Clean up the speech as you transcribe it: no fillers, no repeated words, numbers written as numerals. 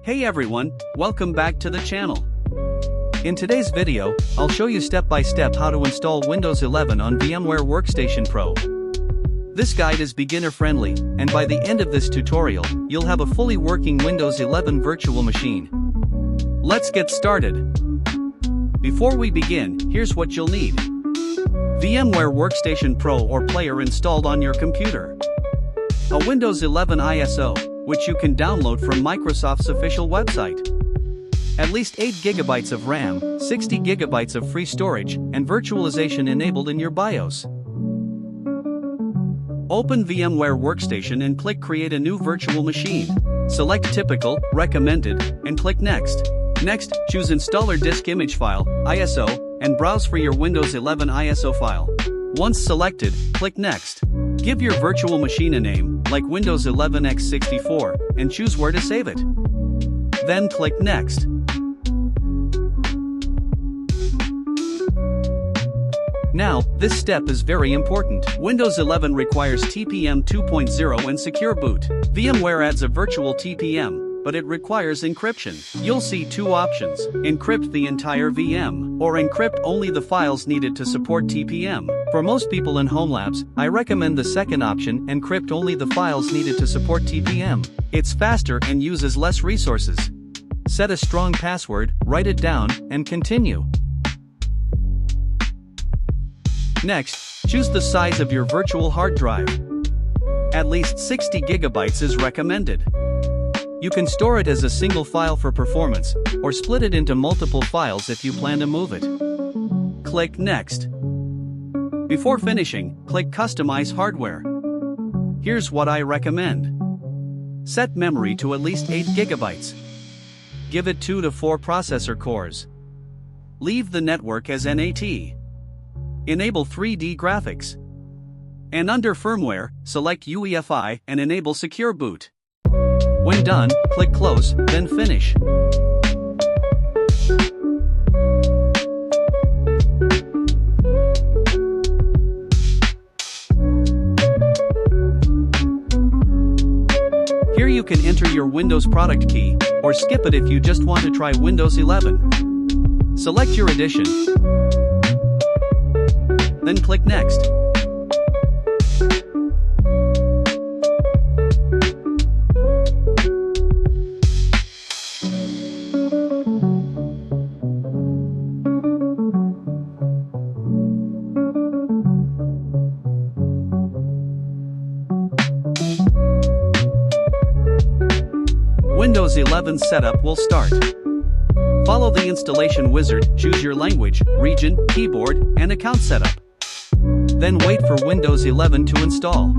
Hey everyone, welcome back to the channel. In today's video, I'll show you step by step how to install Windows 11 on VMware Workstation Pro. This guide is beginner friendly, and by the end of this tutorial, you'll have a fully working Windows 11 virtual machine. Let's get started. Before we begin, here's what you'll need. VMware Workstation Pro or Player installed on your computer. A Windows 11 ISO, which you can download from Microsoft's official website. At least 8 GB of RAM, 60 GB of free storage, and virtualization enabled in your BIOS. Open VMware Workstation and click Create a new virtual machine. Select Typical, Recommended, and click Next. Next, choose Installer Disk Image File, ISO, and browse for your Windows 11 ISO file. Once selected, click Next. Give your virtual machine a name, like Windows 11 x64, and choose where to save it. Then click Next. Now, this step is very important. Windows 11 requires TPM 2.0 and Secure Boot. VMware adds a virtual TPM, but it requires encryption. You'll see two options: encrypt the entire VM, or encrypt only the files needed to support TPM. For most people in Homelabs, I recommend the second option, encrypt only the files needed to support TPM. It's faster and uses less resources. Set a strong password, write it down, and continue. Next, choose the size of your virtual hard drive. At least 60 GB is recommended. You can store it as a single file for performance, or split it into multiple files if you plan to move it. Click Next. Before finishing, click Customize Hardware. Here's what I recommend. Set memory to at least 8 GB. Give it 2 to 4 processor cores. Leave the network as NAT. Enable 3D graphics. And under Firmware, select UEFI and enable Secure Boot. When done, click Close, then Finish. Here you can enter your Windows product key, or skip it if you just want to try Windows 11. Select your edition. Then click Next. Windows 11 setup will start. Follow the installation wizard, choose your language, region, keyboard, and account setup. Then wait for Windows 11 to install.